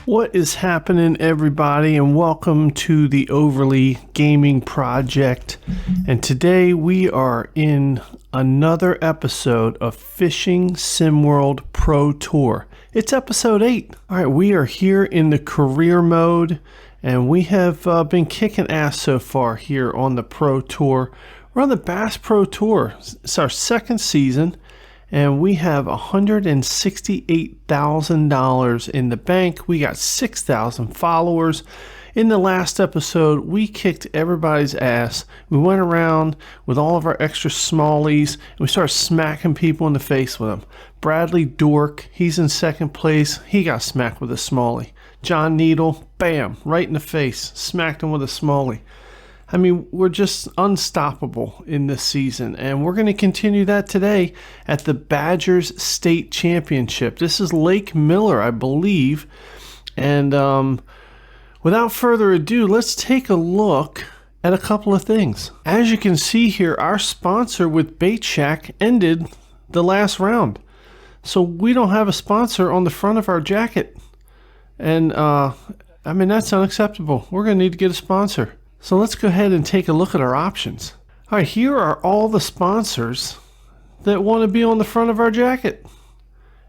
What is happening, everybody, and welcome to the Overly Gaming Project. And today we are in another episode of Fishing SimWorld Pro Tour. It's episode 8. All right, we are here in the career mode, and we have been kicking ass so far here on the Pro Tour. We're on the Bass Pro Tour. It's our second season. And we have $168,000 in the bank. We got 6,000 followers. In the last episode, we kicked everybody's ass. We went around with all of our extra smallies, and we started smacking people in the face with them. Bradley Dork, he's in second place. He got smacked with a smallie. John Needle, bam, right in the face. Smacked him with a smallie. I mean, we're just unstoppable in this season, and we're going to continue that today at the Badgers State Championship. This is Lake Miller, I believe, and without further ado, let's take a look at a couple of things. As you can see here, our sponsor with Bait Shack ended the last round, so we don't have a sponsor on the front of our jacket, and I mean, that's unacceptable. We're going to need to get a sponsor. So let's go ahead and take a look at our options. All right, here are all the sponsors that want to be on the front of our jacket.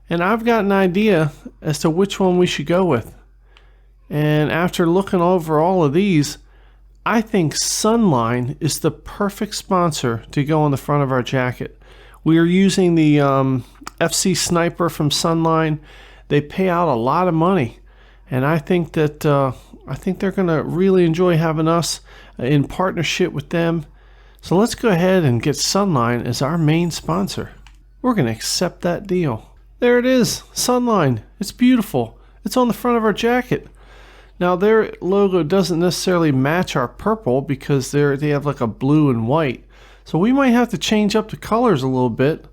And I've got an idea as to which one we should go with. And after looking over all of these, I think Sunline is the perfect sponsor to go on the front of our jacket. We are using the FC Sniper from Sunline. They pay out a lot of money. And I think that they're going to really enjoy having us in partnership with them. So let's go ahead and get Sunline as our main sponsor. We're going to accept that deal. There it is, Sunline. It's beautiful. It's on the front of our jacket. Now their logo doesn't necessarily match our purple because they have like a blue and white. So we might have to change up the colors a little bit.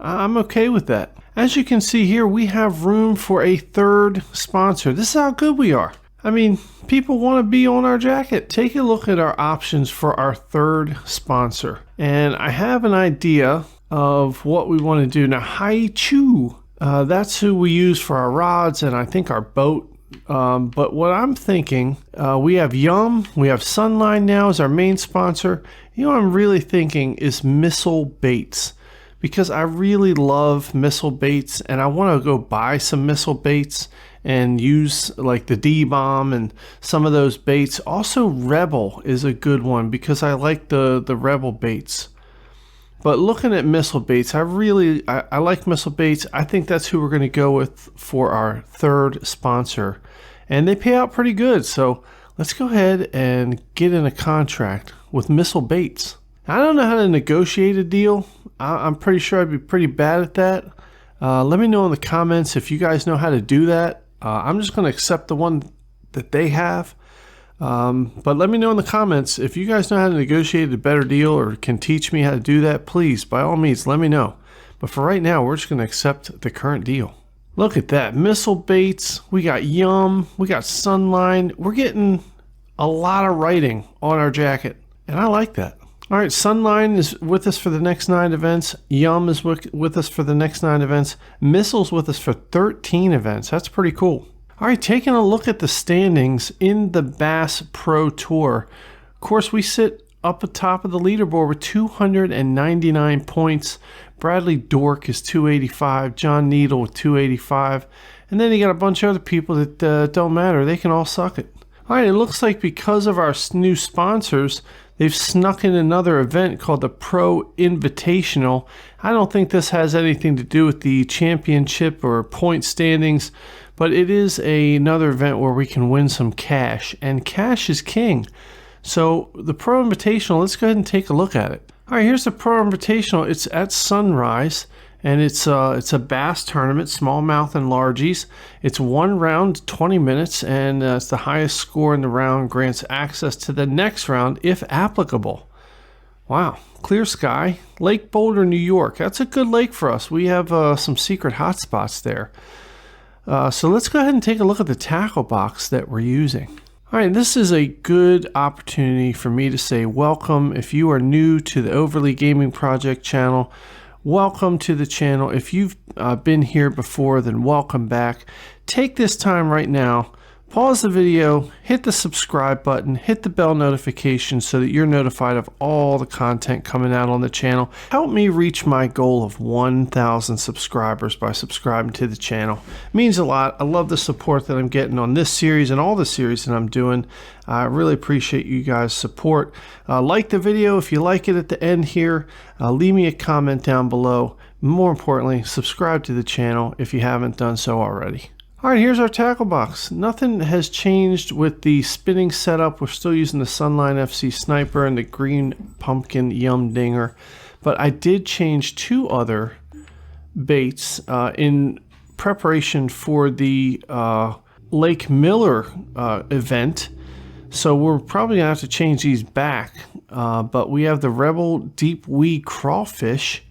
I'm okay with that. As you can see here, we have room for a third sponsor. This is how good we are. I mean, people want to be on our jacket. Take a look at our options for our third sponsor. And I have an idea of what we want to do. Now, Haichu, that's who we use for our rods and I think our boat. But what I'm thinking, we have Yum, we have Sunline now as our main sponsor. You know what I'm really thinking is Missile Baits. Because I really love missile baits and I want to go buy some missile baits and use like the D-bomb and some of those baits. Also Rebel is a good one because I like the Rebel baits. But looking at missile baits, I like missile baits. I think that's who we're going to go with for our third sponsor. And they pay out pretty good. So let's go ahead and get in a contract with Missile Baits. I don't know how to negotiate a deal. I'm pretty sure I'd be pretty bad at that. Let me know in the comments if you guys know how to do that. I'm just going to accept the one that they have. But let me know in the comments if you guys know how to negotiate a better deal or can teach me how to do that. Please, by all means, let me know. But for right now, we're just going to accept the current deal. Look at that. Missile Baits. We got Yum. We got Sunline. We're getting a lot of writing on our jacket. And I like that. All right, Sunline is with us for the next 9 events. Yum is with us for the next 9 events. Missile's with us for 13 events. That's pretty cool. All right, taking a look at the standings in the Bass Pro Tour. Of course, we sit up atop of the leaderboard with 299 points. Bradley Dork is 285. John Needle with 285. And then you got a bunch of other people that don't matter. They can all suck it. All right, it looks like because of our new sponsors, they've snuck in another event called the Pro Invitational. I don't think this has anything to do with the championship or point standings, but it is another event where we can win some cash, and cash is king. So the Pro Invitational, let's go ahead and take a look at it. All right, here's the Pro Invitational. It's at Sunrise, and it's a bass tournament, smallmouth and largies. It's one round, 20 minutes, and it's the highest score in the round grants access to the next round if applicable. Wow, clear sky, Lake Boulder, New York. That's a good lake for us. We have some secret hotspots there. So let's go ahead and take a look at the tackle box that we're using. All right, this is a good opportunity for me to say welcome. If you are new to the Overly Gaming Project channel, welcome to the channel. If you've been here before, then welcome back. Take this time right now Pause the video, hit the subscribe button, hit the bell notification so that you're notified of all the content coming out on the channel. Help me reach my goal of 1,000 subscribers by subscribing to the channel. It means a lot. I love the support that I'm getting on this series and all the series that I'm doing. I really appreciate you guys' support. Like the video if you like it at the end here. Leave me a comment down below. More importantly, subscribe to the channel if you haven't done so already. All right, here's our tackle box. Nothing has changed with the spinning setup. We're still using the Sunline FC Sniper and the Green Pumpkin Yum Dinger. But I did change 2 other baits in preparation for the Lake Miller event. So we're probably gonna have to change these back. But we have the Rebel Deep Weed Crawfish,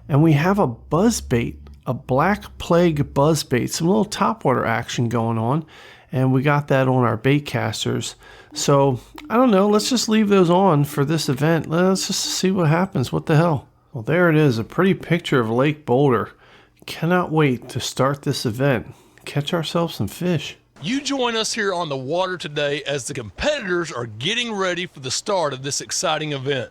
and we have a BUZZBAIT. A Black Plague buzzbait, some little topwater action going on, and we got that on our bait casters. So I don't know, let's just leave those on for this event. Let's just see what happens. What the hell? Well, there it is, a pretty picture of Lake Boulder. Cannot wait to start this event. Catch ourselves some fish. You join us here on the water today as the competitors are getting ready for the start of this exciting event.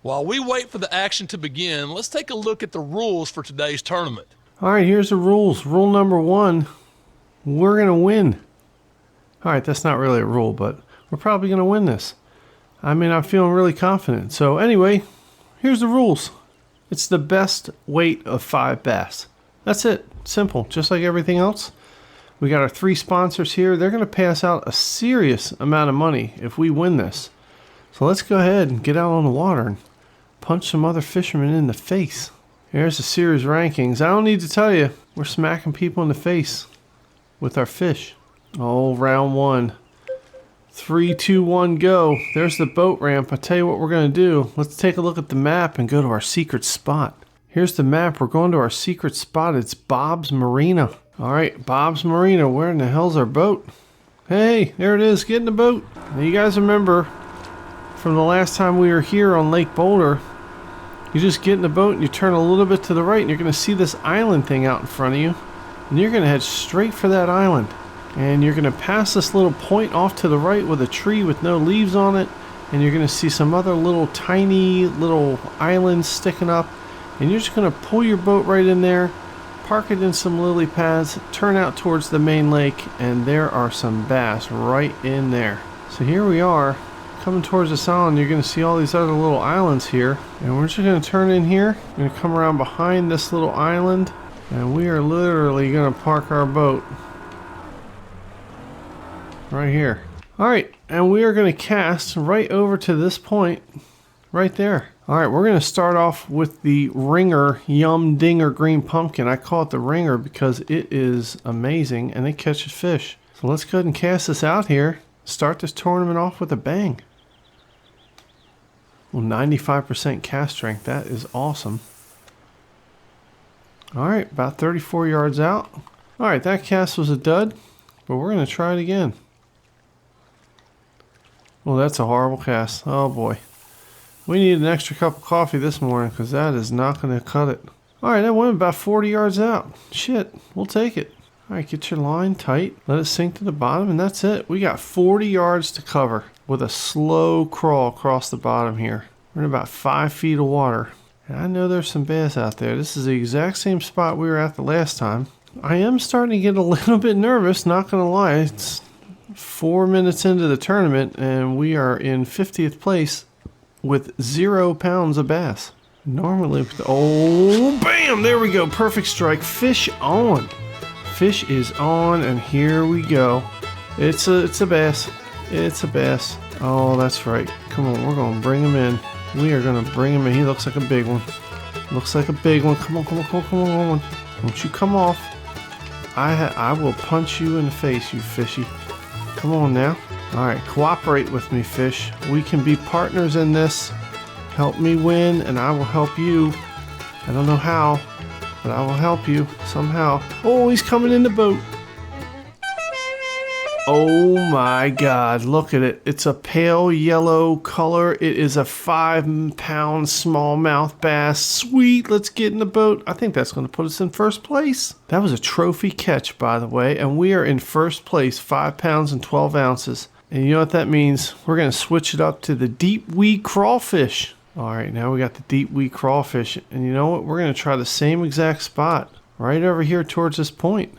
While we wait for the action to begin, let's take a look at the rules for today's tournament. All right, here's the rules. Rule number 1, we're going to win. All right, that's not really a rule, but we're probably going to win this. I mean, I'm feeling really confident. So anyway, here's the rules. It's the best weight of 5 bass. That's it. Simple, just like everything else. We got our 3 sponsors here. They're going to pay us out a serious amount of money if we win this. So let's go ahead and get out on the water and punch some other fishermen in the face. Here's the series rankings. I don't need to tell you, we're smacking people in the face with our fish. Oh, round 1. 3, 2, 1, go. There's the boat ramp. I tell you what we're going to do. Let's take a look at the map and go to our secret spot. Here's the map. We're going to our secret spot. It's Bob's Marina. All right, Bob's Marina. Where in the hell's our boat? Hey, there it is. Get in the boat. Now, you guys remember from the last time we were here on Lake Boulder, you just get in the boat and you turn a little bit to the right and you're going to see this island thing out in front of you. And you're going to head straight for that island. And you're going to pass this little point off to the right with a tree with no leaves on it. And you're going to see some other little tiny little islands sticking up. And you're just going to pull your boat right in there, park it in some lily pads, turn out towards the main lake, and there are some bass right in there. So here we are. Coming towards this island, you're going to see all these other little islands here, and we're just going to turn in here. We're going to come around behind this little island, and we are literally going to park our boat right here. All right, and we are going to cast right over to this point right there. All right, we're going to start off with the Ringer Yum Dinger Green Pumpkin. I call it the Ringer because it is amazing and it catches fish. So let's go ahead and cast this out here. Start this tournament off with a bang. Well, 95% cast strength. That is awesome. All right, about 34 yards out. All right, that cast was a dud, but we're going to try it again. Well, that's a horrible cast. Oh, boy. We need an extra cup of coffee this morning because that is not going to cut it. All right, that went about 40 yards out. Shit, we'll take it. All right, get your line tight. Let it sink to the bottom, and that's it. We got 40 yards to cover with a slow crawl across the bottom here. We're in about 5 feet of water. And I know there's some bass out there. This is the exact same spot we were at the last time. I am starting to get a little bit nervous, not going to lie. It's 4 minutes into the tournament, and we are in 50th place with 0 pounds of bass. Normally, oh, bam! There we go. Perfect strike. Fish on. Fish is on, and here we go. It's a bass. It's a bass. Oh, that's right. Come on, we're gonna bring him in. We are gonna bring him in. He looks like a big one. Looks like a big one. Come on, come on, come on, come on. Don't you come off. I will punch you in the face, you fishy. Come on now. All right, cooperate with me, fish. We can be partners in this. Help me win, and I will help you. I don't know how, but I will help you somehow. Oh, he's coming in the boat. Oh my God, look at it. It's a pale yellow color. It is a 5-pound smallmouth bass. Sweet, let's get in the boat. I think that's going to put us in first place. That was a trophy catch, by the way, and we are in first place, 5 pounds and 12 ounces. And you know what that means? We're going to switch it up to the deep weed crawfish. All right, now we got the deep weed crawfish. And you know what? We're going to try the same exact spot right over here towards this point.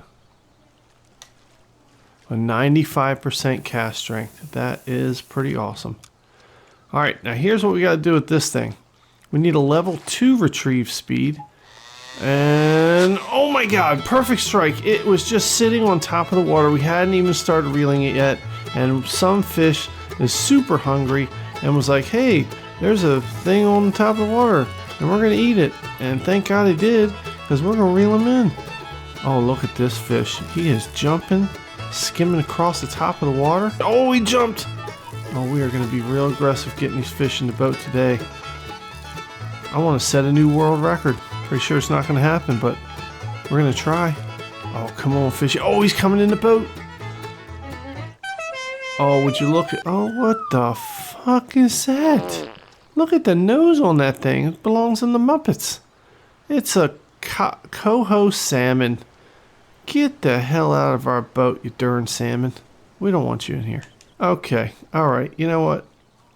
A 95% cast strength. That is pretty awesome. All right, now here's what we got to do with this thing. We need a level 2 retrieve speed. And oh my God, perfect strike. It was just sitting on top of the water. We hadn't even started reeling it yet. And some fish is super hungry and was like, hey, there's a thing on the top of the water and we're going to eat it. And thank God he did, because we're going to reel him in. Oh, look at this fish. He is jumping, skimming across the top of the water. Oh, he jumped. Oh, we are going to be real aggressive getting these fish in the boat today. I want to set a new world record. Pretty sure it's not going to happen, but we're going to try. Oh, come on, fishy. Oh, he's coming in the boat. Oh, would you look at... Oh, what the fuck is that? Look at the nose on that thing. It belongs in the Muppets. It's a coho salmon. Get the hell out of our boat, you darn salmon. We don't want you in here. Okay, alright, you know what?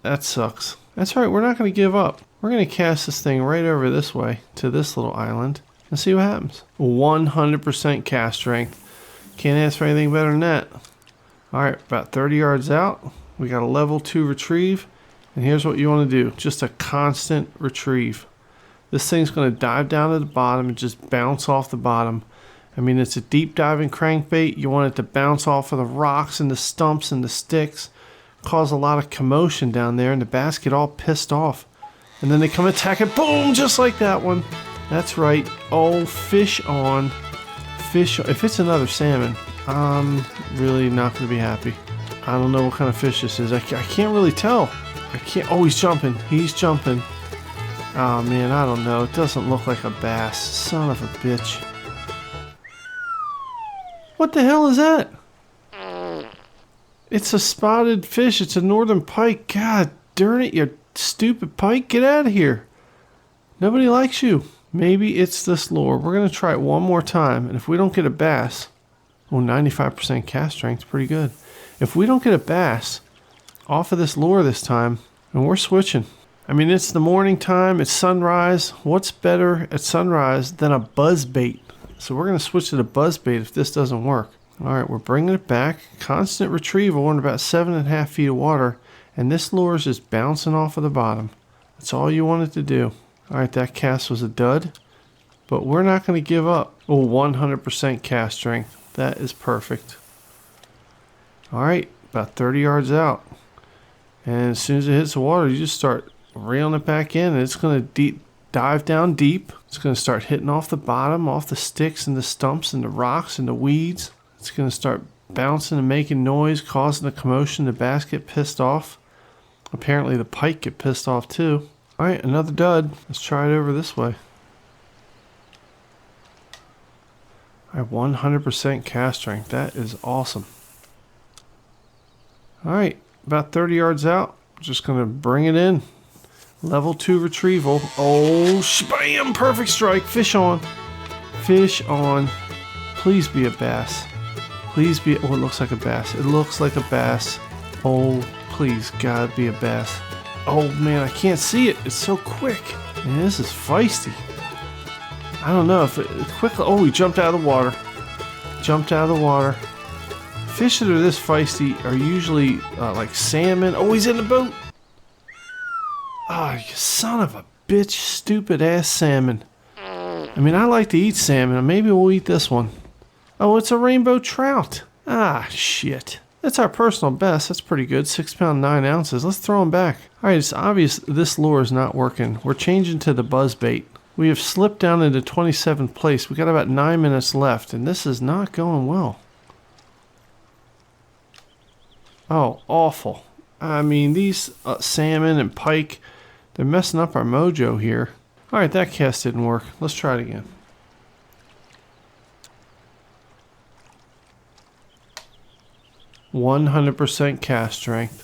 That sucks. That's right, we're not going to give up. We're going to cast this thing right over this way to this little island and see what happens. 100% cast strength. Can't ask for anything better than that. Alright, about 30 yards out. We got a level 2 retrieve. And here's what you want to do. Just a constant retrieve. This thing's going to dive down to the bottom and just bounce off the bottom. I mean, it's a deep diving crankbait. You want it to bounce off of the rocks and the stumps and the sticks. Cause a lot of commotion down there and the bass get all pissed off. And then they come attack it. Boom! Just like that one. That's right. Oh, fish on. Fish on. If it's another salmon, I'm really not going to be happy. I don't know what kind of fish this is. I can't really tell. I can't. Oh, he's jumping. He's jumping. Oh, man, I don't know. It doesn't look like a bass. Son of a bitch. What the hell is that? It's a spotted fish. It's a northern pike. God darn it, you stupid pike. Get out of here. Nobody likes you. Maybe it's this lure. We're going to try it one more time. And if we don't get a bass... Oh, 95% cast strength. Pretty good. If we don't get a bass off of this lure this time, and we're switching. I mean, it's the morning time. It's sunrise. What's better at sunrise than a BUZZBAIT? So we're going to switch to the BUZZBAIT if this doesn't work. All right, we're bringing it back. Constant retrieval in about 7.5 feet of water. And this lure is just bouncing off of the bottom. That's all you wanted to do. All right, that cast was a dud. But we're not going to give up. Oh, 100% cast strength. That is perfect. All right, about 30 yards out. And as soon as it hits the water, you just start reeling it back in. And it's going to dive down deep. It's going to start hitting off the bottom, off the sticks and the stumps and the rocks and the weeds. It's going to start bouncing and making noise, causing a commotion. The bass get pissed off. Apparently the pike get pissed off too. All right, another dud. Let's try it over this way. I have 100% cast strength. That is awesome. All right, about 30 yards out. Just going to bring it in. Level 2 retrieval. Oh, bam! Perfect strike. Fish on. Fish on. Please be a bass. Please be... Oh, it looks like a bass. It looks like a bass. Oh, please, God, be a bass. Oh, man, I can't see it. It's so quick. Man, this is feisty. I don't know if it quickly... Oh, he jumped out of the water. Jumped out of the water. Fish that are this feisty are usually like salmon. Oh, he's in the boat. Oh, you son of a bitch. Stupid ass salmon. I mean, I like to eat salmon. Maybe we'll eat this one. Oh, it's a rainbow trout. Ah, shit. That's our personal best. That's pretty good. 6 pounds, 9 ounces. Let's throw him back. All right, it's obvious this lure is not working. We're changing to the BUZZBAIT. We have slipped down into 27th place. We got about 9 minutes left, and this is not going well. Oh, awful. I mean, these salmon and pike, they're messing up our mojo here. All right, that cast didn't work. Let's try it again. 100% cast strength.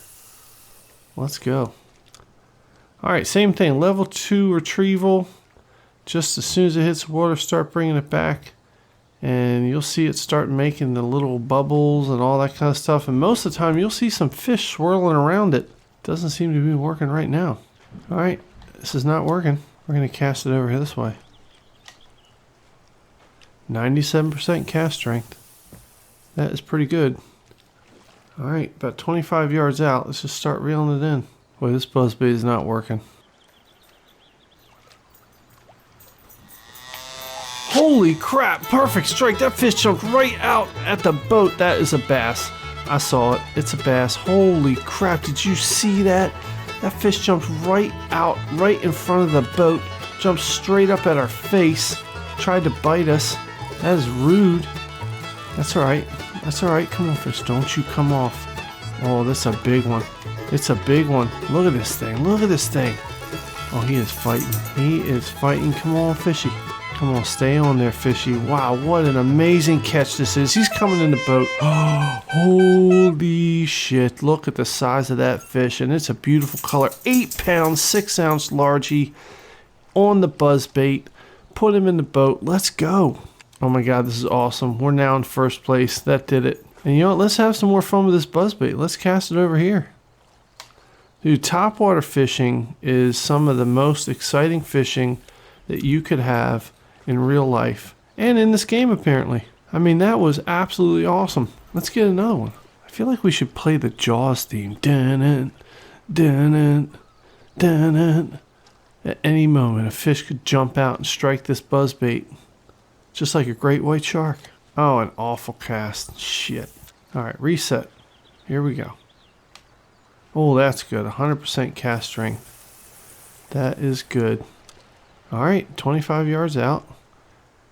Let's go. All right, same thing. Level 2 retrieval. Just as soon as it hits water, start bringing it back. And you'll see it start making the little bubbles and all that kind of stuff. And most of the time, you'll see some fish swirling around it. Doesn't seem to be working right now. All right, this is not working. We're going to cast it over here this way. 97% cast strength. That is pretty good. All right, about 25 yards out. Let's just start reeling it in. Boy, this buzzbait is not working. Holy crap, perfect strike. That fish jumped right out at the boat. That is a bass. I saw it. It's a bass. Holy crap, did you see that? That fish jumped right out, right in front of the boat. Jumped straight up at our face. Tried to bite us. That is rude. That's all right. That's all right. Come on, fish. Don't you come off. Oh, that's a big one. It's a big one. Look at this thing. Look at this thing. Oh, he is fighting. He is fighting. Come on, fishy. Come on, stay on there, fishy. Wow, what an amazing catch this is. He's coming in the boat. Oh, holy shit. Look at the size of that fish. And it's a beautiful color. 8 pounds, 6 ounce largie on the buzzbait. Put him in the boat. Let's go. Oh my God, this is awesome. We're now in first place. That did it. And you know what? Let's have some more fun with this buzzbait. Let's cast it over here. Dude, topwater fishing is some of the most exciting fishing that you could have in real life and in this game, apparently. I mean, that was absolutely awesome. Let's get another one. I feel like we should play the Jaws theme. Dun-dun, dun-dun, dun-dun. At any moment, a fish could jump out and strike this buzzbait, just like a great white shark. Oh, an awful cast. Shit. All right, reset. Here we go. Oh, that's good. 100% cast strength. That is good. All right, 25 yards out.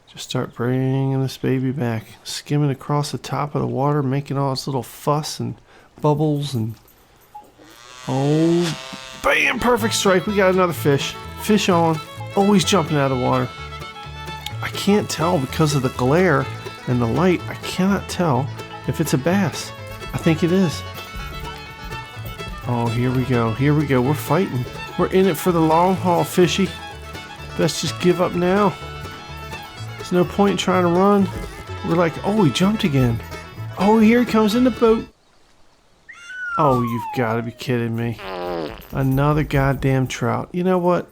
Just start bringing this baby back. Skimming across the top of the water, making all this little fuss and bubbles. And oh, bam, perfect strike. We got another fish. Fish on. Always jumping out of the water. I can't tell because of the glare and the light. I cannot tell if it's a bass. I think it is. Oh, here we go. Here we go. We're fighting. We're in it for the long haul, fishy. Best just give up now. There's no point in trying to run. We're like, oh, he jumped again. Oh, here he comes in the boat. Oh, you've got to be kidding me. Another goddamn trout. You know what?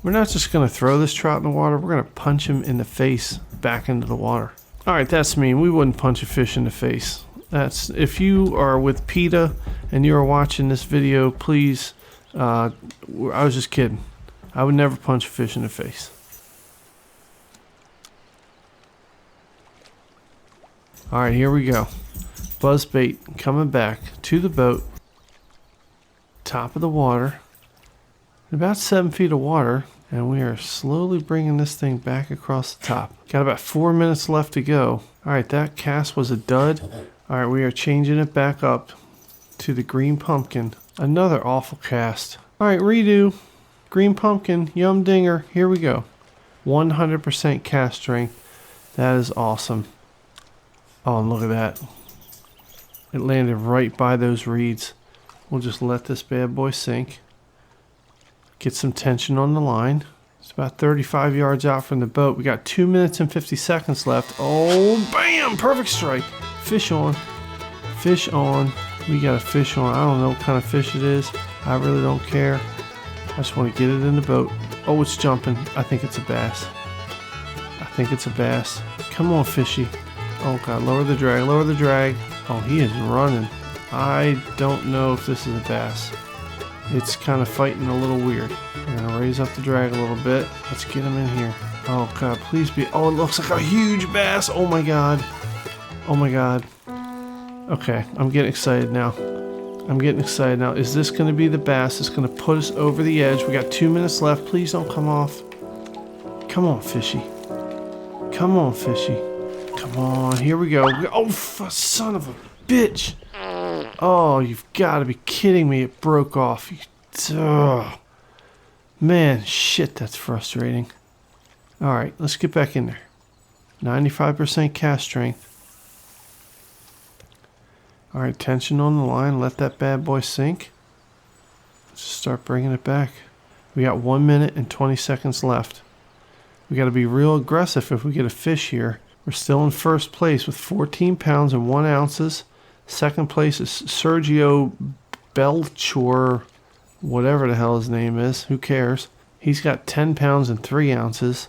We're not just going to throw this trout in the water. We're going to punch him in the face back into the water. All right, that's mean. We wouldn't punch a fish in the face. That's if you are with PETA and you are watching this video, please. I was just kidding. I would never punch a fish in the face. All right, here we go. Buzzbait coming back to the boat. Top of the water. About 7 feet of water. And we are slowly bringing this thing back across the top. Got about 4 minutes left to go. All right, that cast was a dud. All right, we are changing it back up to the green pumpkin. Another awful cast. All right, redo. Green pumpkin, yum dinger. Here we go. 100% cast strength. That is awesome. Oh, and look at that. It landed right by those reeds. We'll just let this bad boy sink. Get some tension on the line. It's about 35 yards out from the boat. We got 2 minutes and 50 seconds left. Oh, bam! Perfect strike. Fish on. Fish on. We got a fish on. I don't know what kind of fish it is. I really don't care. I just want to get it in the boat. Oh, it's jumping. I think it's a bass. I think it's a bass. Come on, fishy. Oh, God. Lower the drag. Lower the drag. Oh, he is running. I don't know if this is a bass. It's kind of fighting a little weird. We're going to raise up the drag a little bit. Let's get him in here. Oh, God, please be... Oh, it looks like a huge bass. Oh, my God. Oh, my God. Okay, I'm getting excited now. I'm getting excited now. Is this going to be the bass that's going to put us over the edge? We got 2 minutes left. Please don't come off. Come on, fishy. Come on, fishy. Come on. Here we go. Oh, son of a bitch. Oh, you've got to be kidding me. It broke off. Ugh. Man, shit, that's frustrating. All right, let's get back in there. 95% cast strength. All right, tension on the line. Let that bad boy sink. Let's just start bringing it back. We got 1 minute and 20 seconds left. We got to be real aggressive if we get a fish here. We're still in first place with 14 pounds and 1 ounces. Second place is Sergio Belchor, whatever the hell his name is. Who cares? He's got 10 pounds and 3 ounces.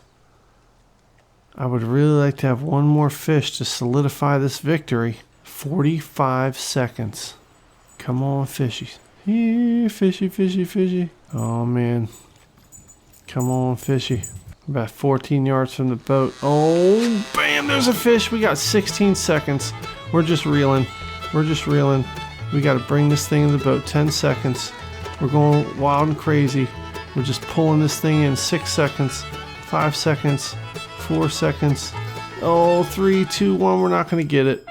I would really like to have one more fish to solidify this victory. 45 seconds. Come on, fishies. Here, fishy, fishy, fishy. Oh, man. Come on, fishy. About 14 yards from the boat. Oh, bam, there's a fish. We got 16 seconds. We're just reeling. We're just reeling. We got to bring this thing in the boat. 10 seconds. We're going wild and crazy. We're just pulling this thing in. 6 seconds. 5 seconds. 4 seconds. Oh, 3, 2, 1. We're not going to get it.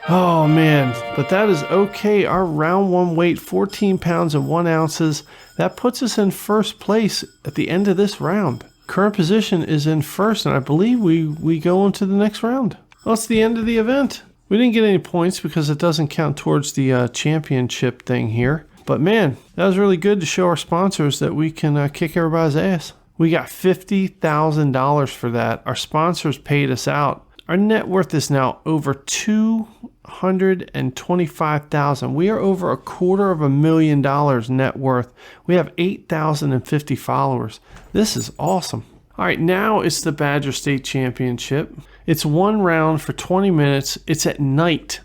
Oh, man. But that is okay. Our round 1 weight, 14 pounds and 1 ounces. That puts us in first place at the end of this round. Current position is in first, and I believe we go on to the next round. Well, it's the end of the event. We didn't get any points because it doesn't count towards the championship thing here. But man, that was really good to show our sponsors that we can kick everybody's ass. We got $50,000 for that. Our sponsors paid us out. Our net worth is now over $225,000. We are over $250,000 net worth. We have 8,050 followers. This is awesome. All right, now it's the Badger State Championship. It's 1 round for 20 minutes. It's at night,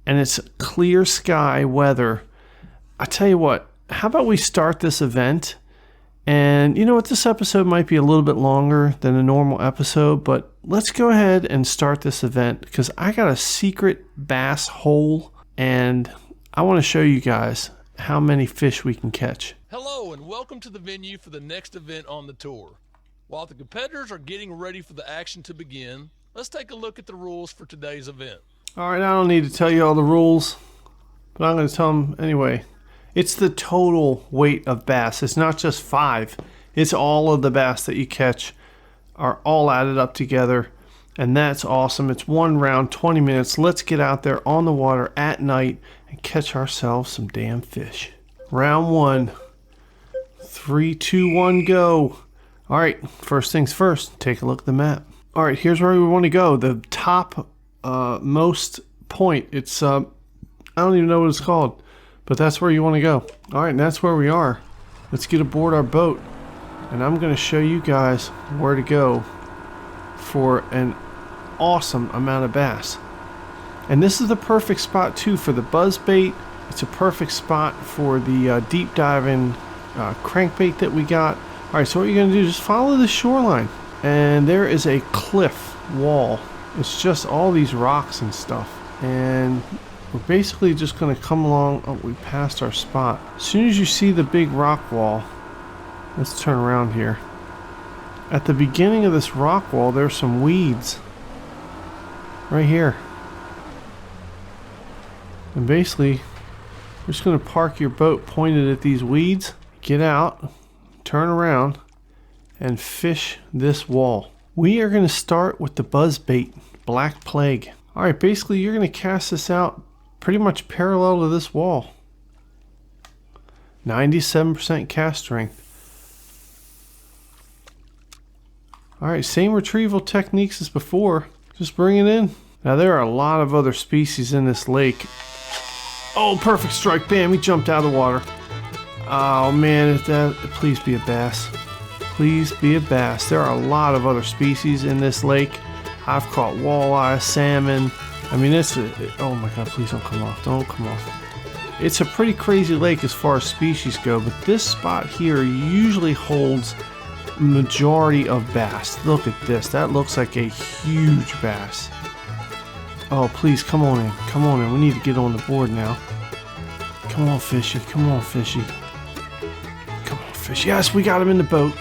and it's clear sky weather. I tell you what, how about we start this event? And you know what, this episode might be a little bit longer than a normal episode, but let's go ahead and start this event because I got a secret bass hole and I want to show you guys how many fish we can catch. Hello and welcome to the venue for the next event on the tour. While the competitors are getting ready for the action to begin, let's take a look at the rules for today's event. All right, I don't need to tell you all the rules, but I'm going to tell them anyway. It's the total weight of bass. It's not just 5. It's all of the bass that you catch are all added up together. And that's awesome. It's 1 round, 20 minutes. Let's get out there on the water at night and catch ourselves some damn fish. Round 1. 3, 2, 1, go. All right, first things first, take a look at the map. All right, here's where we want to go. The top most point. It's, I don't even know what it's called. But that's where you want to go. All right, and that's where we are. Let's get aboard our boat. And I'm going to show you guys where to go for an awesome amount of bass. And this is the perfect spot, too, for the buzzbait. It's a perfect spot for the deep diving crankbait that we got. All right, so what you're going to do is just follow the shoreline. And there is a cliff wall. It's just all these rocks and stuff. And we're basically just going to come along. Oh, we passed our spot. As soon as you see the big rock wall, let's turn around here. At the beginning of this rock wall, there's some weeds. Right here. And basically, we're just going to park your boat pointed at these weeds. Get out, turn around, and fish this wall. We are going to start with the buzzbait, Black Plague. All right, basically, you're going to cast this out pretty much parallel to this wall. 97% cast strength. Alright, same retrieval techniques as before. Just bring it in. Now there are a lot of other species in this lake. Oh, perfect strike. Bam, he jumped out of the water. Oh man, please be a bass. Please be a bass. There are a lot of other species in this lake. I've caught walleye, salmon. I mean, oh my god, please don't come off. Don't come off. It's a pretty crazy lake as far as species go, but this spot here usually holds majority of bass. Look at this. That looks like a huge bass. Oh, please, come on in. Come on in. We need to get on the board now. Come on, fishy. Come on, fishy. Come on, fishy. Yes, we got him in the boat.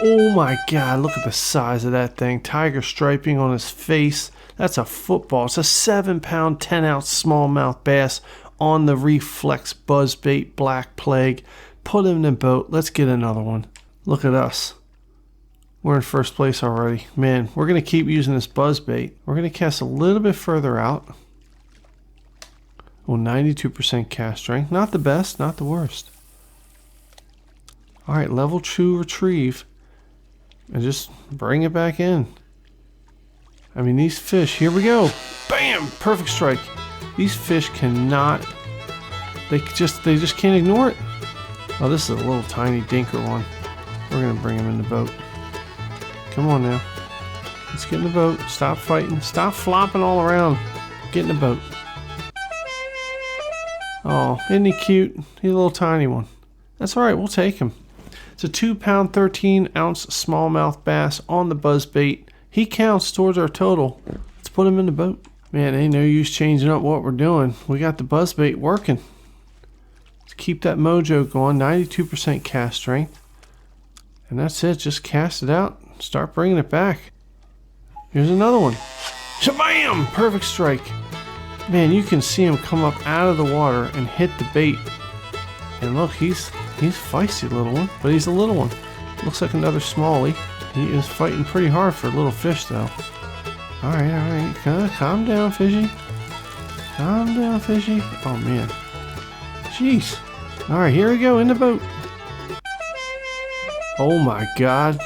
Oh my god, look at the size of that thing. Tiger striping on his face. That's a football. It's a 7-pound, 10-ounce smallmouth bass on the Reflex Buzzbait Black Plague. Put him in the boat. Let's get another one. Look at us. We're in first place already. Man, we're going to keep using this buzzbait. We're going to cast a little bit further out. Well, 92% cast strength. Not the best, not the worst. All right, level 2 retrieve. And just bring it back in. I mean, these fish, here we go. Bam! Perfect strike. These fish cannot, they just can't ignore it. Oh, this is a little tiny dinker one. We're gonna bring him in the boat. Come on now. Let's get in the boat. Stop fighting. Stop flopping all around. Get in the boat. Oh, isn't he cute? He's a little tiny one. That's all right, we'll take him. It's a 2-pound, 13-ounce smallmouth bass on the BUZZBAIT. He counts towards our total. Let's put him in the boat. Man, ain't no use changing up what we're doing. We got the BUZZBAIT working. Let's keep that mojo going. 92% cast strength. And that's it. Just cast it out. Start bringing it back. Here's another one. Shabam! Perfect strike. Man, you can see him come up out of the water and hit the bait. And look, he's feisty, little one, but he's a little one. Looks like another smallie. He is fighting pretty hard for a little fish, though. All right. Calm down, fishy. Calm down, fishy. Oh, man. Jeez. All right, here we go, in the boat. Oh, my God.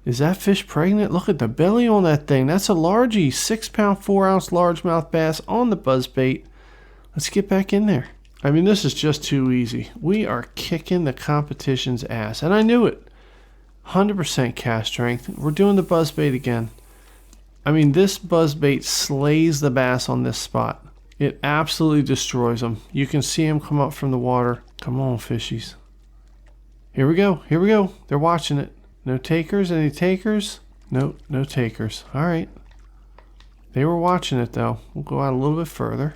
Is that fish pregnant? Look at the belly on that thing. That's a largie. 6-pound, 4-ounce largemouth bass on the BUZZBAIT. Let's get back in there. I mean, this is just too easy. We are kicking the competition's ass, and I knew it. 100% cast strength. We're doing the BUZZBAIT again. I mean, this BUZZBAIT slays the bass on this spot. It absolutely destroys them. You can see them come up from the water. Come on, fishies. Here we go. Here we go. They're watching it. No takers? Any takers? Nope, no takers. All right. They were watching it, though. We'll go out a little bit further.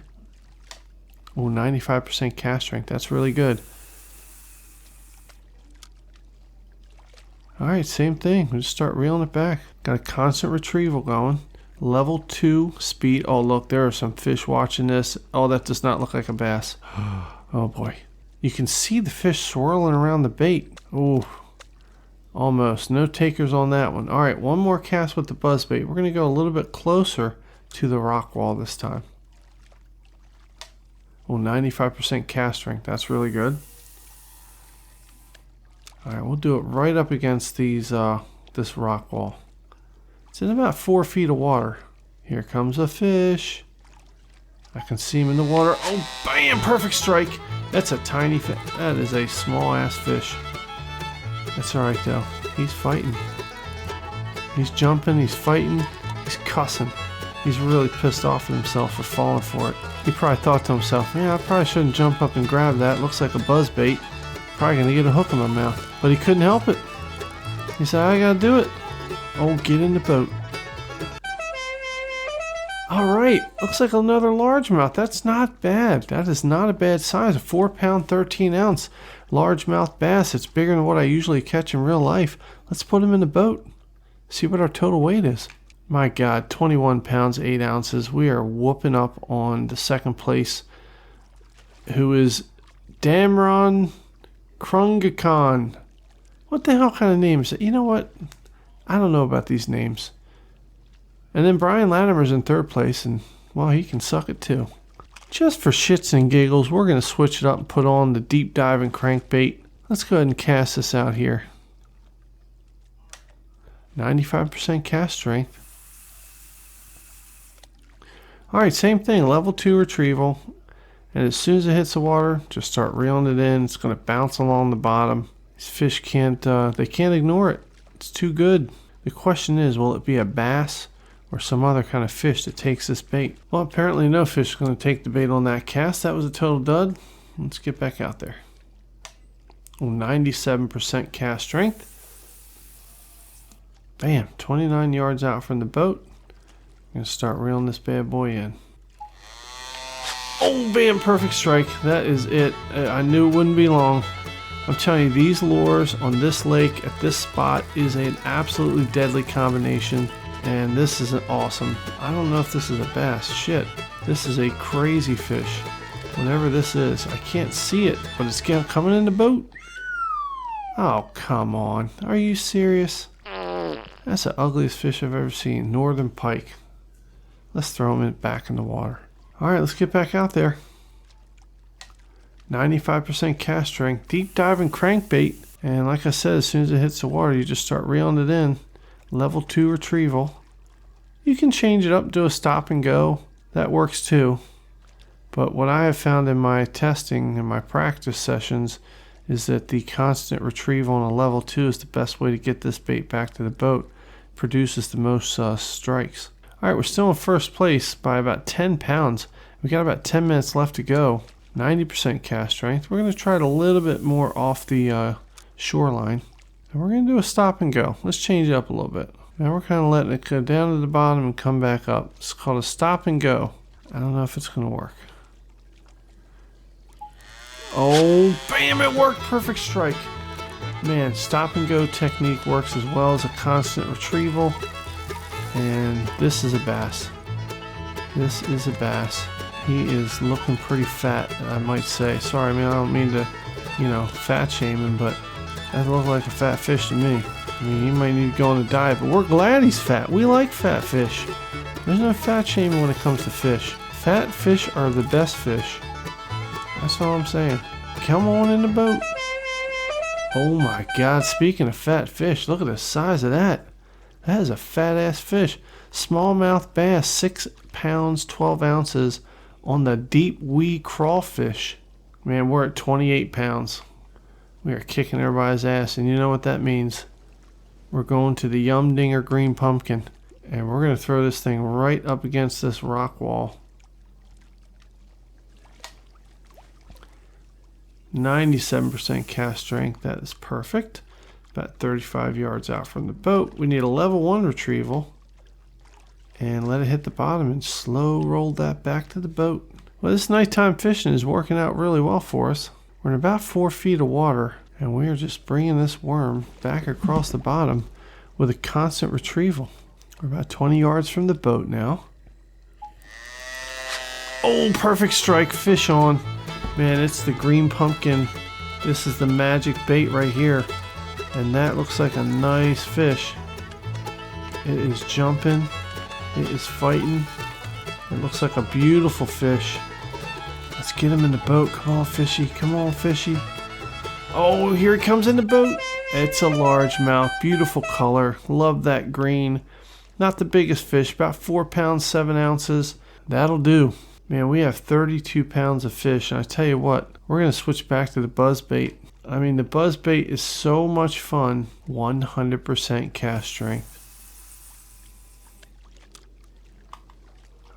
Oh, 95% cast strength. That's really good. All right, same thing. We'll just start reeling it back. Got a constant retrieval going. Level 2 speed. Oh, look, there are some fish watching this. Oh, that does not look like a bass. Oh, boy. You can see the fish swirling around the bait. Oh, almost. No takers on that one. All right, one more cast with the BUZZBAIT. We're going to go a little bit closer to the rock wall this time. Oh, 95% cast strength. That's really good. All right, we'll do it right up against these this rock wall. It's in about 4 feet of water. Here comes a fish. I can see him in the water. Oh, bam! Perfect strike. That's a tiny fish. That is a small ass fish. That's all right though. He's fighting. He's jumping. He's fighting. He's cussing. He's really pissed off at himself for falling for it. He probably thought to himself, "Man, I probably shouldn't jump up and grab that. Looks like a BUZZBAIT. Probably gonna get a hook in my mouth." But he couldn't help it. He said, "I gotta do it." Oh, get in the boat. All right, looks like another largemouth. That's not bad. That is not a bad size. A 4-pound, 13-ounce largemouth bass. It's bigger than what I usually catch in real life. Let's put him in the boat. See what our total weight is. My God, 21 pounds, 8 ounces. We are whooping up on the second place, who is Damron Krungakon. What the hell kind of name is it? You know what? I don't know about these names. And then Brian Latimer's in third place, and, well, he can suck it too. Just for shits and giggles, we're going to switch it up and put on the deep diving crankbait. Let's go ahead and cast this out here. 95% cast strength. All right, same thing, level 2 retrieval. And as soon as it hits the water, just start reeling it in. It's going to bounce along the bottom. These fish can't ignore it. It's too good. The question is, will it be a bass or some other kind of fish that takes this bait? Well, apparently no fish is going to take the bait on that cast. That was a total dud. Let's get back out there. Oh, 97% cast strength. Bam, 29 yards out from the boat. I'm going to start reeling this bad boy in. Oh, bam, perfect strike. That is it. I knew it wouldn't be long. I'm telling you, these lures on this lake at this spot is an absolutely deadly combination. And this is awesome. I don't know if this is a bass. Shit. This is a crazy fish. Whatever this is. I can't see it, but it's coming in the boat. Oh, come on. Are you serious? That's the ugliest fish I've ever seen. Northern pike. Let's throw him back in the water. All right, let's get back out there. 95% cast strength, deep diving crankbait. And like I said, as soon as it hits the water, you just start reeling it in. Level 2 retrieval. You can change it up to a stop and go. That works too. But what I have found in my testing and my practice sessions is that the constant retrieval on a level 2 is the best way to get this bait back to the boat. Produces the most strikes. Alright, we're still in first place by about 10 pounds. We got about 10 minutes left to go. 90% cast strength. We're going to try it a little bit more off the shoreline. And we're going to do a stop and go. Let's change it up a little bit. Now we're kind of letting it go down to the bottom and come back up. It's called a stop and go. I don't know if it's going to work. Oh, bam, it worked. Perfect strike. Man, stop and go technique works as well as a constant retrieval. And this is a bass. This is a bass. He is looking pretty fat, I might say. Sorry, man, I don't mean to, fat shame him, but that looked like a fat fish to me. I mean, he might need to go on a diet, but we're glad he's fat. We like fat fish. There's no fat shaming when it comes to fish. Fat fish are the best fish. That's all I'm saying. Come on in the boat. Oh my God, speaking of fat fish, look at the size of that. That is a fat ass fish. Smallmouth bass, 6 pounds, 12 ounces on the deep wee crawfish. Man, we're at 28 pounds. We are kicking everybody's ass, and you know what that means. We're going to the Yum Dinger Green Pumpkin, and we're going to throw this thing right up against this rock wall. 97% cast strength, that is perfect. About 35 yards out from the boat. We need a level 1 retrieval. And let it hit the bottom and slow roll that back to the boat. Well, this nighttime fishing is working out really well for us. We're in about 4 feet of water, and we are just bringing this worm back across the bottom with a constant retrieval. We're about 20 yards from the boat now. Oh, perfect strike, fish on. Man, it's the green pumpkin. This is the magic bait right here. And that looks like a nice fish. It is jumping. It is fighting. It looks like a beautiful fish. Let's get him in the boat. Come on, fishy. Come on, fishy. Oh, here he comes in the boat. It's a largemouth. Beautiful color. Love that green. Not the biggest fish. About 4 pounds, 7 ounces. That'll do. Man, we have 32 pounds of fish, and I tell you what, we're going to switch back to the BUZZBAIT. I mean, the BUZZBAIT is so much fun. 100% cast strength.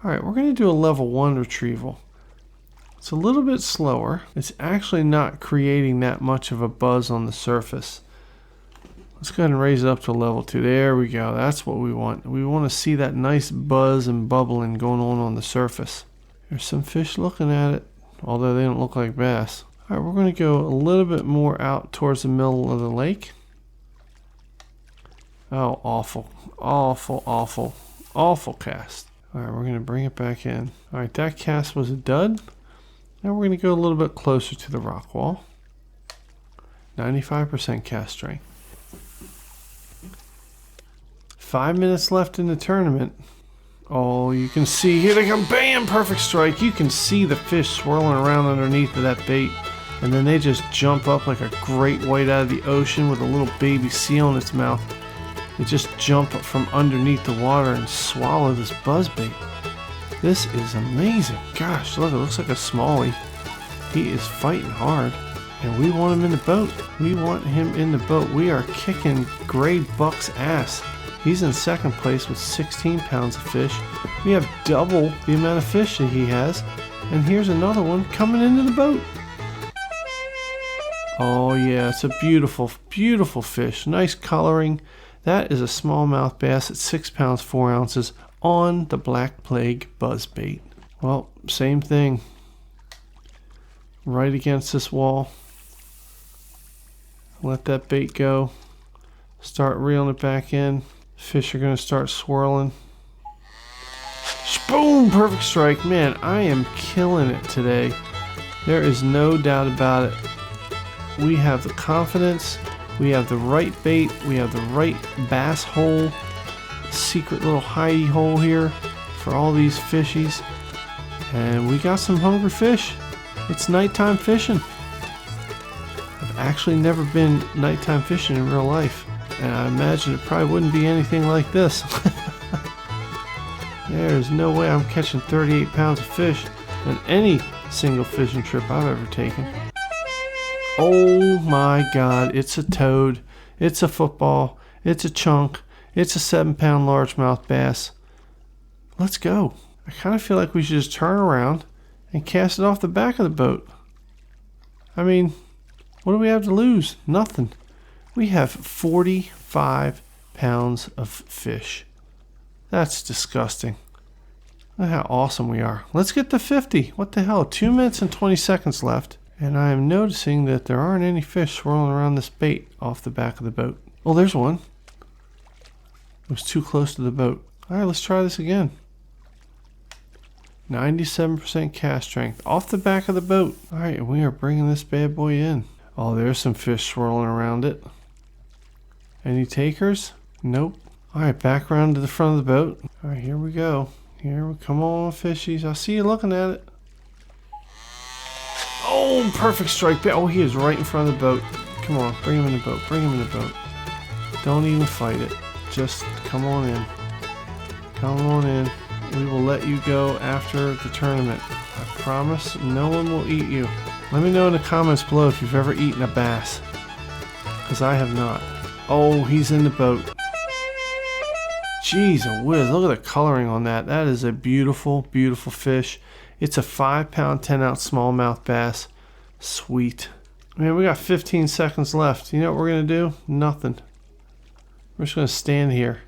Alright, we're going to do a level 1 retrieval. It's a little bit slower. It's actually not creating that much of a buzz on the surface. Let's go ahead and raise it up to level 2. There we go. That's what we want. We want to see that nice buzz and bubbling going on the surface. There's some fish looking at it, although they don't look like bass. Alright, we're going to go a little bit more out towards the middle of the lake. Oh, awful. Awful, awful, awful cast. Alright, we're going to bring it back in. Alright, that cast was a dud. Now we're going to go a little bit closer to the rock wall. 95% cast strength. 5 minutes left in the tournament. Oh, you can see, here they come, bam, perfect strike. You can see the fish swirling around underneath of that bait. And then they just jump up like a great white out of the ocean with a little baby seal in its mouth. They just jump up from underneath the water and swallow this buzzbait. This is amazing. Gosh, look, it looks like a smallie. He is fighting hard. And we want him in the boat. We want him in the boat. We are kicking Gray Buck's ass. He's in second place with 16 pounds of fish. We have double the amount of fish that he has. And here's another one coming into the boat. Oh yeah, it's a beautiful, beautiful fish. Nice coloring. That is a smallmouth bass at 6 pounds, 4 ounces on the Black Plague buzzbait. Well, same thing. Right against this wall. Let that bait go. Start reeling it back in. Fish are going to start swirling. Boom! Perfect strike. Man, I am killing it today. There is no doubt about it. We have the confidence. We have the right bait. We have the right bass hole. Secret little hidey hole here for all these fishies. And we got some hungry fish. It's nighttime fishing. I've actually never been nighttime fishing in real life, and I imagine it probably wouldn't be anything like this. There's no way I'm catching 38 pounds of fish on any single fishing trip I've ever taken. Oh my God, it's a toad, it's a football, it's a chunk, it's a 7-pound largemouth bass. Let's go. I kind of feel like we should just turn around and cast it off the back of the boat. I mean, what do we have to lose? Nothing. We have 45 pounds of fish. That's disgusting. Look how awesome we are. Let's get to 50. What the hell? 2 minutes and 20 seconds left. And I am noticing that there aren't any fish swirling around this bait off the back of the boat. Oh, there's one. It was too close to the boat. All right, let's try this again. 97% cast strength off the back of the boat. All right, we are bringing this bad boy in. Oh, there's some fish swirling around it. Any takers? Nope. All right, back around to the front of the boat. All right, here we go. Come on, fishies. I see you looking at it. Oh, perfect strike bait. Oh, he is right in front of the boat. Come on, bring him in the boat. Bring him in the boat. Don't even fight it. Just come on in. Come on in. We will let you go after the tournament. I promise no one will eat you. Let me know in the comments below if you've ever eaten a bass, because I have not. Oh, he's in the boat. Jeez whiz, look at the coloring on that. That is a beautiful, beautiful fish. It's a 5-pound, 10-ounce smallmouth bass. Sweet. Man, we got 15 seconds left. You know what we're going to do? Nothing. We're just going to stand here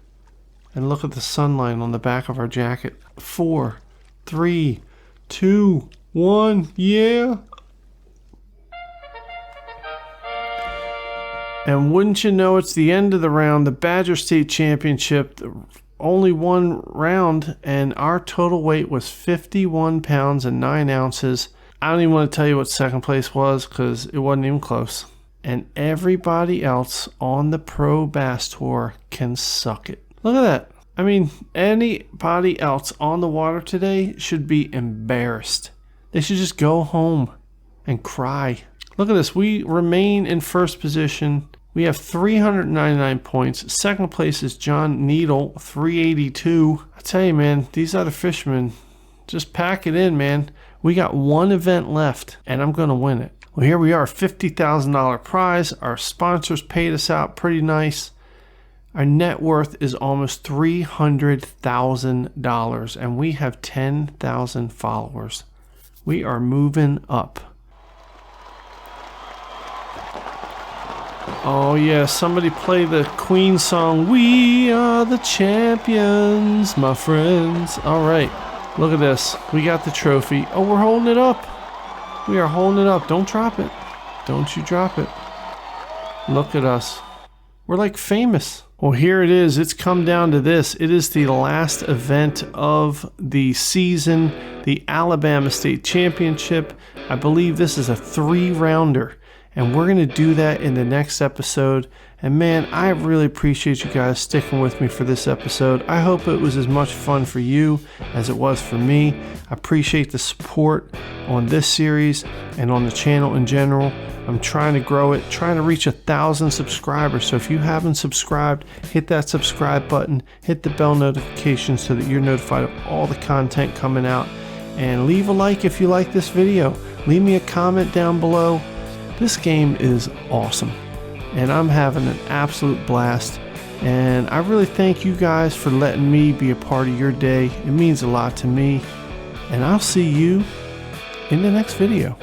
and look at the sunlight on the back of our jacket. 4, 3, 2, 1. Yeah. And wouldn't you know, it's the end of the round, the Badger State Championship. Only one round, and our total weight was 51 pounds and 9 ounces. I don't even want to tell you what second place was, because it wasn't even close. And everybody else on the Pro Bass Tour can suck it. Look at that. I mean, anybody else on the water today should be embarrassed. They should just go home and cry. Look at this. We remain in first position. We have 399 points. Second place is John Needle, 382. I tell you, man, these other fishermen, just pack it in, man. We got one event left, and I'm going to win it. Well, here we are, $50,000 prize. Our sponsors paid us out pretty nice. Our net worth is almost $300,000, and we have 10,000 followers. We are moving up. Oh yeah, somebody play the Queen song. We are the champions, my friends. All right, look at this. We got the trophy. Oh, we're holding it up. We are holding it up. Don't drop it. Don't you drop it. Look at us. We're like famous. Well, here it is. It's come down to this. It is the last event of the season, the Alabama State Championship. I believe this is a 3-rounder. And we're going to do that in the next episode. And man, I really appreciate you guys sticking with me for this episode. I hope it was as much fun for you as it was for me. I appreciate the support on this series and on the channel in general. I'm trying to grow it, trying to reach 1,000 subscribers. So if you haven't subscribed, hit that subscribe button, hit the bell notification so that you're notified of all the content coming out. And leave a like if you like this video. Leave me a comment down below. This game is awesome, and I'm having an absolute blast, and I really thank you guys for letting me be a part of your day. It means a lot to me, and I'll see you in the next video.